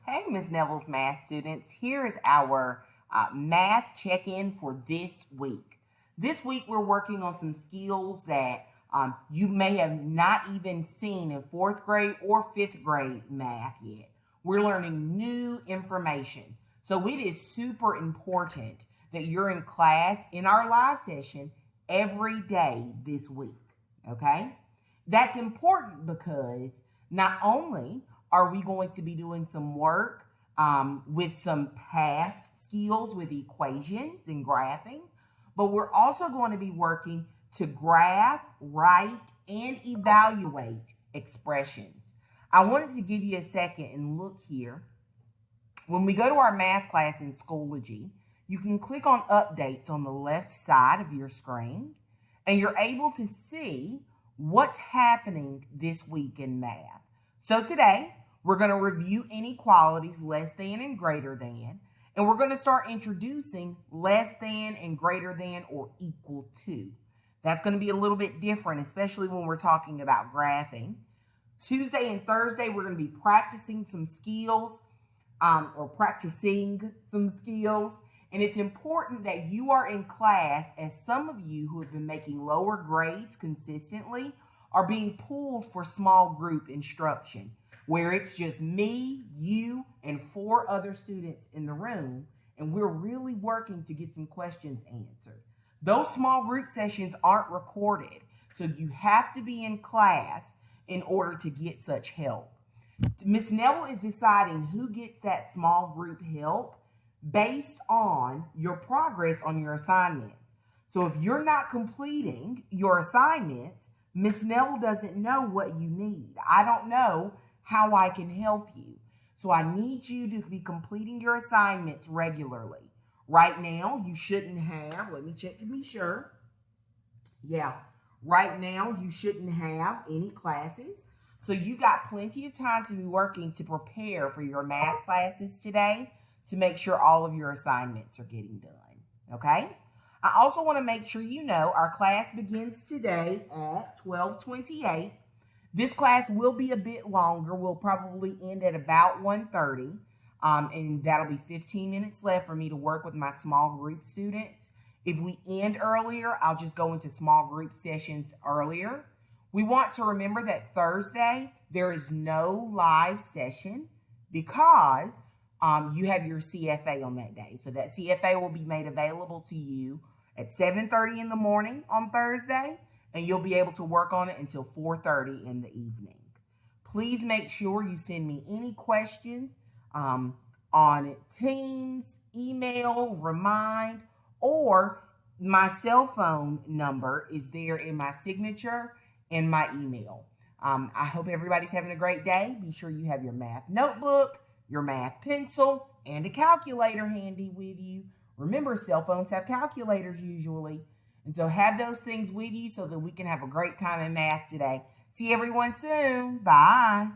Hey, Ms. Neville's math students. Here is our math check-in for this week. This week, we're working on some skills that you may have not even seen in 4th grade or 5th grade math yet. We're learning new information. So it is super important that you're in class in our live session every day this week, okay? That's important because not only are we going to be doing some work with some past skills with equations and graphing, but we're also going to be working to graph, write, and evaluate expressions. I wanted to give you a second and look here. When we go to our math class in Schoology, you can click on updates on the left side of your screen, and you're able to see what's happening this week in math. So today, we're going to review inequalities less than and greater than, and we're going to start introducing less than and greater than or equal to. That's going to be a little bit different, especially when we're talking about graphing. Tuesday and Thursday, we're going to be practicing some skills, and it's important that you are in class, as some of you who have been making lower grades consistently are being pulled for small group instruction, where it's just me, you, and 4 other students in the room, and we're really working to get some questions answered. Those small group sessions aren't recorded, so you have to be in class in order to get such help. Ms. Neville is deciding who gets that small group help based on your progress on your assignments. So if you're not completing your assignments, Ms. Neville doesn't know what you need. I don't know how I can help you. So I need you to be completing your assignments regularly. Right now, you shouldn't have, let me check to be sure. Yeah, right now you shouldn't have any classes. So you got plenty of time to be working to prepare for your math classes today to make sure all of your assignments are getting done, okay? I also want to make sure you know our class begins today at 12:28. This class will be a bit longer. We'll probably end at about 1:30, and that'll be 15 minutes left for me to work with my small group students. If we end earlier, I'll just go into small group sessions earlier. We want to remember that Thursday, there is no live session because you have your CFA on that day. So that CFA will be made available to you at 7:30 in the morning on Thursday, and you'll be able to work on it until 4:30 in the evening. Please make sure you send me any questions on Teams, email, Remind, or my cell phone number is there in my signature and my email. I hope everybody's having a great day. Be sure you have your math notebook, your math pencil, and a calculator handy with you. Remember, cell phones have calculators usually. And so have those things with you so that we can have a great time in math today. See everyone soon. Bye.